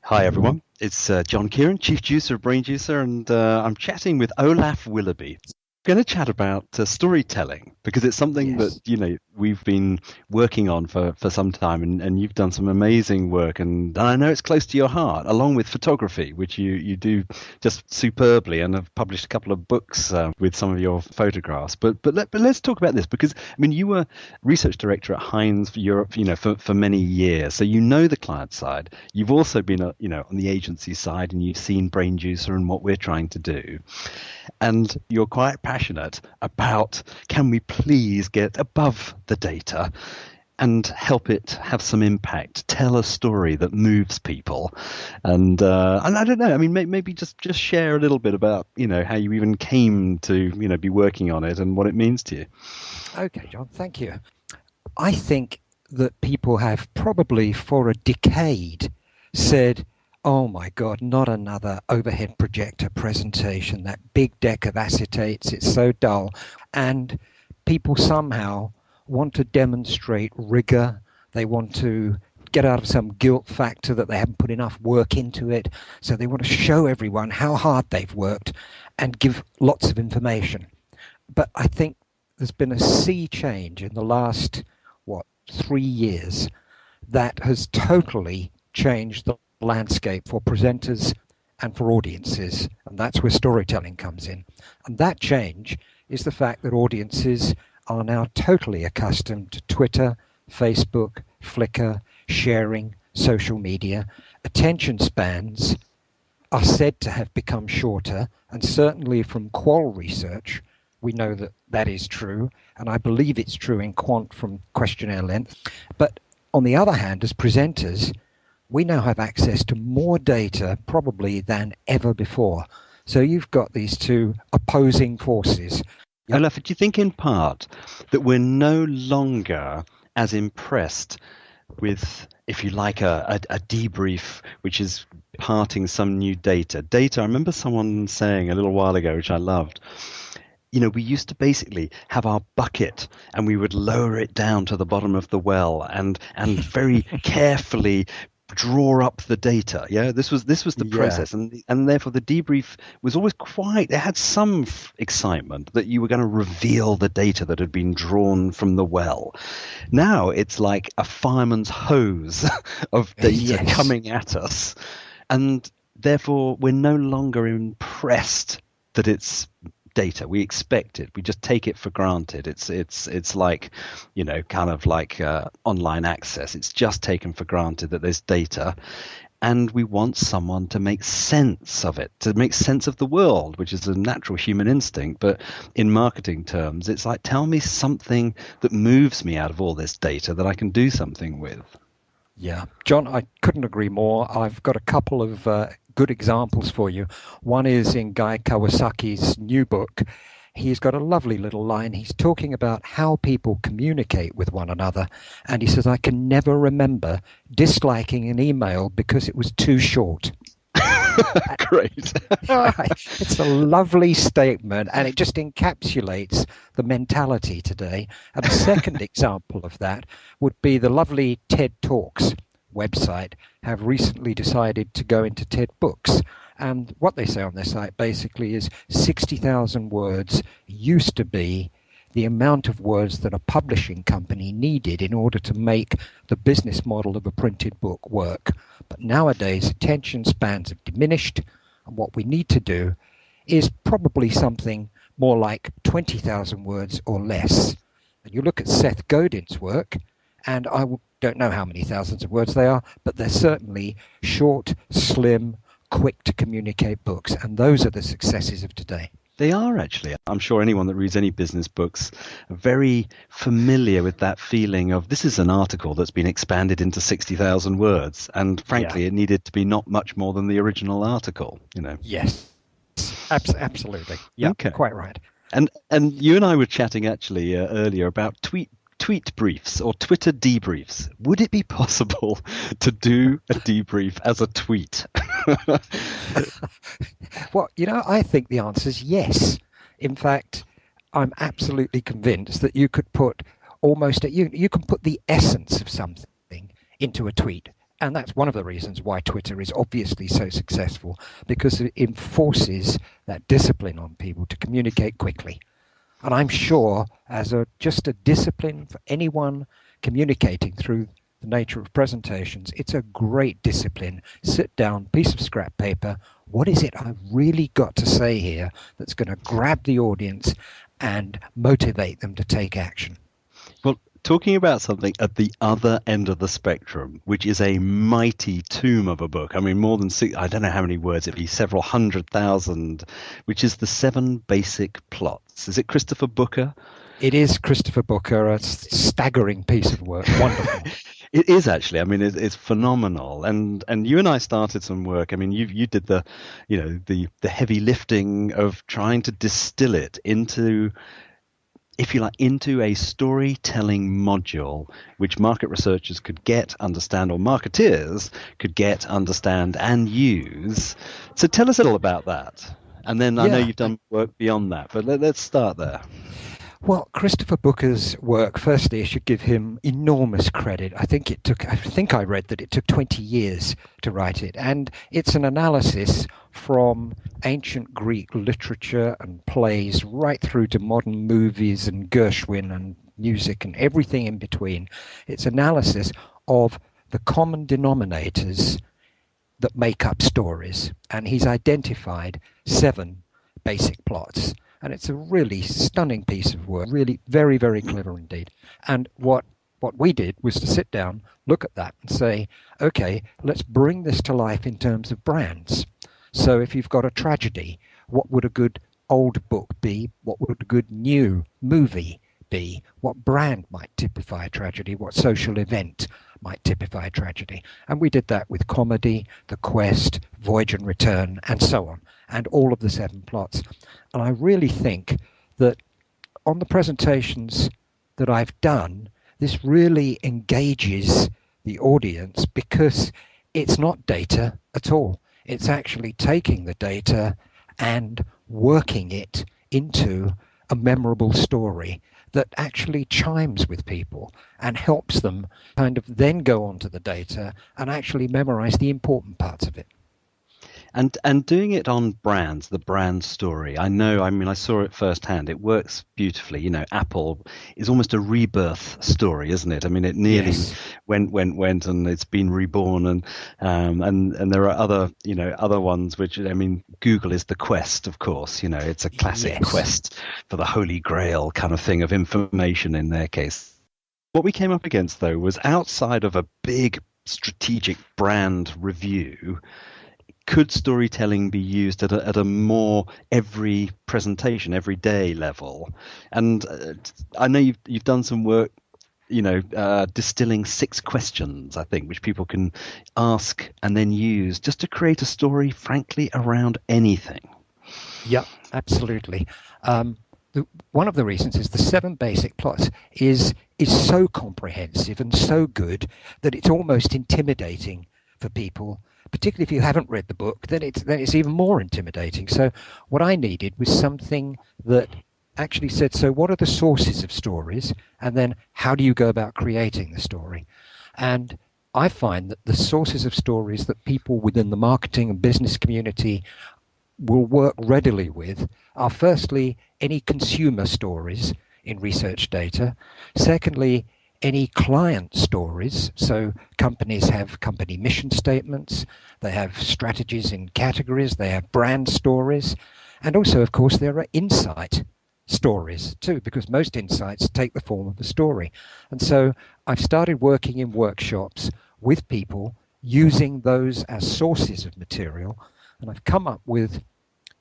Hi everyone, it's John Kearon, Chief Juicer of Brain Juicer, and I'm chatting with Olaf Willoughby. We're going to chat about storytelling because it's something that Yes. we've been working on for some time, and you've done some amazing work, and I know it's close to your heart, along with photography, which you do just superbly, and have published a couple of books with some of your photographs. But let's talk about this because I mean you were research director at Heinz for Europe, for many years, so you know the client side. You've also been on the agency side, and you've seen Brain Juicer and what we're trying to do. And you're quite passionate about, can we please get above the data and help it have some impact, tell a story that moves people. And I don't know, I mean, maybe just share a little bit about, how you even came to, be working on it and what it means to you. Okay, John, thank you. I think that people have probably for a decade said, oh my God, not another overhead projector presentation, that big deck of acetates, it's so dull. And people somehow want to demonstrate rigor. They want to get out of some guilt factor that they haven't put enough work into it. So they want to show everyone how hard they've worked and give lots of information. But I think there's been a sea change in the last, 3 years that has totally changed the landscape for presenters and for audiences. And that's where storytelling comes in. And that change is the fact that audiences are now totally accustomed to Twitter, Facebook, Flickr, sharing, social media. Attention spans are said to have become shorter, and certainly from qual research, we know that that is true, and I believe it's true in quant from questionnaire length. But on the other hand, as presenters, we now have access to more data probably than ever before. So you've got these two opposing forces. Yep. Olaf, do you think in part that we're no longer as impressed with, if you like, a debrief, which is parting some new data? Data, I remember someone saying a little while ago, which I loved, we used to basically have our bucket and we would lower it down to the bottom of the well and very carefully draw up the data. Yeah, this was the Yeah. process, and therefore the debrief was always it had some excitement that you were going to reveal the data that had been drawn from the well. Now it's like a fireman's hose of data Yes. coming at us, and therefore we're no longer impressed that it's data. We expect it. We just take it for granted. It's like, kind of like online access. It's just taken for granted that there's data, and we want someone to make sense of it, to make sense of the world, which is a natural human instinct. But in marketing terms, it's like, tell me something that moves me out of all this data that I can do something with. Yeah, John, I couldn't agree more. I've got a couple of good examples for you. One is in Guy Kawasaki's new book. He's got a lovely little line. He's talking about how people communicate with one another. And he says, I can never remember disliking an email because it was too short. Great. It's a lovely statement, and it just encapsulates the mentality today. And a second example of that would be the lovely TED Talks website have recently decided to go into TED Books. And what they say on their site basically is 60,000 words used to be the amount of words that a publishing company needed in order to make the business model of a printed book work. But nowadays, attention spans have diminished, and what we need to do is probably something more like 20,000 words or less. And you look at Seth Godin's work, and don't know how many thousands of words they are, but they're certainly short, slim, quick to communicate books, and those are the successes of today. They are actually. I'm sure anyone that reads any business books are very familiar with that feeling of, this is an article that's been expanded into 60,000 words. And Yeah. frankly, it needed to be not much more than the original article. Yes. Absolutely. Yeah, Okay. quite right. And you and I were chatting actually earlier about tweet briefs or Twitter debriefs. Would it be possible to do a debrief as a tweet? Well, I think the answer is yes. In fact, I'm absolutely convinced that you could put you can put the essence of something into a tweet. And that's one of the reasons why Twitter is obviously so successful, because it enforces that discipline on people to communicate quickly. And I'm sure as just a discipline for anyone communicating through the nature of presentations, it's a great discipline. Sit down, piece of scrap paper. What is it I've really got to say here that's going to grab the audience and motivate them to take action? Well, talking about something at the other end of the spectrum, which is a mighty tomb of a book. I mean, more than six, I don't know how many words, it'd be several 100,000, which is The Seven Basic Plots. Is it Christopher Booker? It is Christopher Booker, a staggering piece of work. Wonderful. It is actually. I mean, it's phenomenal. And you and I started some work. I mean, you did the heavy lifting of trying to distill it into, if you like, into a storytelling module which market researchers could get, understand, or marketeers could get, understand, and use. So tell us a little about that. And then I know you've done work beyond that, but let's start there. Well, Christopher Booker's work, firstly, I should give him enormous credit. I think I read that it took 20 years to write it. And it's an analysis from ancient Greek literature and plays right through to modern movies and Gershwin and music and everything in between. It's analysis of the common denominators that make up stories. And he's identified 7 basic plots. And it's a really stunning piece of work, really very, very clever indeed. And what we did was to sit down, look at that and say, okay, let's bring this to life in terms of brands. So if you've got a tragedy, what would a good old book be? What would a good new movie be? What brand might typify a tragedy? What social event might typify a tragedy? And we did that with comedy, The Quest, Voyage and Return, and so on, and all of the 7 plots. And I really think that on the presentations that I've done, this really engages the audience because it's not data at all. It's actually taking the data and working it into a memorable story that actually chimes with people and helps them kind of then go on to the data and actually memorize the important parts of it. And doing it on brands, the brand story. I mean, I saw it firsthand. It works beautifully. You know, Apple is almost a rebirth story, isn't it? I mean, it nearly went, and it's been reborn. And there are other ones which, I mean, Google is the Quest, of course. You know, it's a classic quest for the Holy Grail kind of thing of information in their case. What we came up against, though, was outside of a big strategic brand review. Could storytelling be used at a more every presentation, everyday level? And I know you've done some work, distilling 6 questions, I think, which people can ask and then use just to create a story, frankly, around anything. Yeah, absolutely. One of the reasons is the 7 basic plots is so comprehensive and so good that it's almost intimidating for people. Particularly if you haven't read the book, then it's even more intimidating. So what I needed was something that actually said, so what are the sources of stories? And then how do you go about creating the story? And I find that the sources of stories that people within the marketing and business community will work readily with are firstly any consumer stories in research data. Secondly, any client stories. So companies have company mission statements, they have strategies in categories, they have brand stories, and also, of course, there are insight stories too, because most insights take the form of a story. And so I've started working in workshops with people using those as sources of material, and I've come up with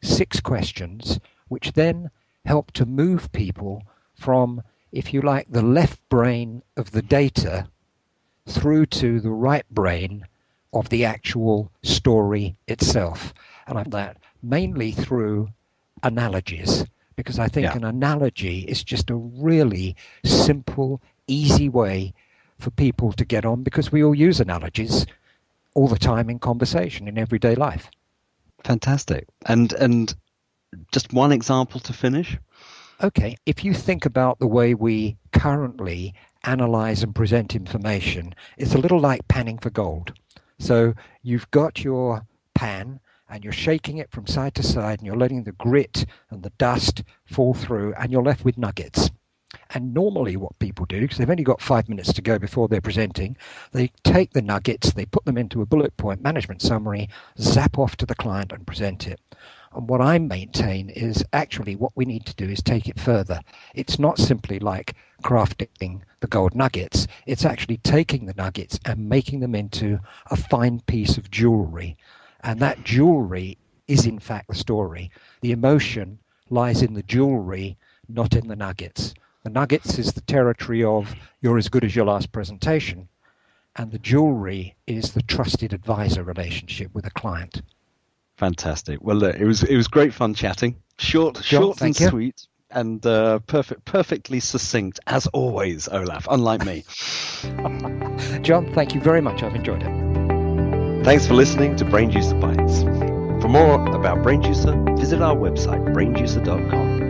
6 questions which then help to move people from, if you like, the left brain of the data through to the right brain of the actual story itself. And I've done that mainly through analogies, because I think an analogy is just a really simple, easy way for people to get on, because we all use analogies all the time in conversation, in everyday life. Fantastic. And just one example to finish. Okay, if you think about the way we currently analyze and present information, it's a little like panning for gold. So you've got your pan and you're shaking it from side to side and you're letting the grit and the dust fall through and you're left with nuggets. And normally what people do, because they've only got 5 minutes to go before they're presenting, they take the nuggets, they put them into a bullet point management summary, zap off to the client and present it. And what I maintain is actually what we need to do is take it further. It's not simply like crafting the gold nuggets. It's actually taking the nuggets and making them into a fine piece of jewelry. And that jewelry is in fact the story. The emotion lies in the jewelry, not in the nuggets. The nuggets is the territory of you're as good as your last presentation. And the jewelry is the trusted advisor relationship with a client. Fantastic. Well, look, it was great fun chatting. Short and sweet, and perfectly succinct as always, Olaf. Unlike me. John, thank you very much. I've enjoyed it. Thanks for listening to Brain Juicer Bites. For more about Brain Juicer, visit our website brainjuicer.com.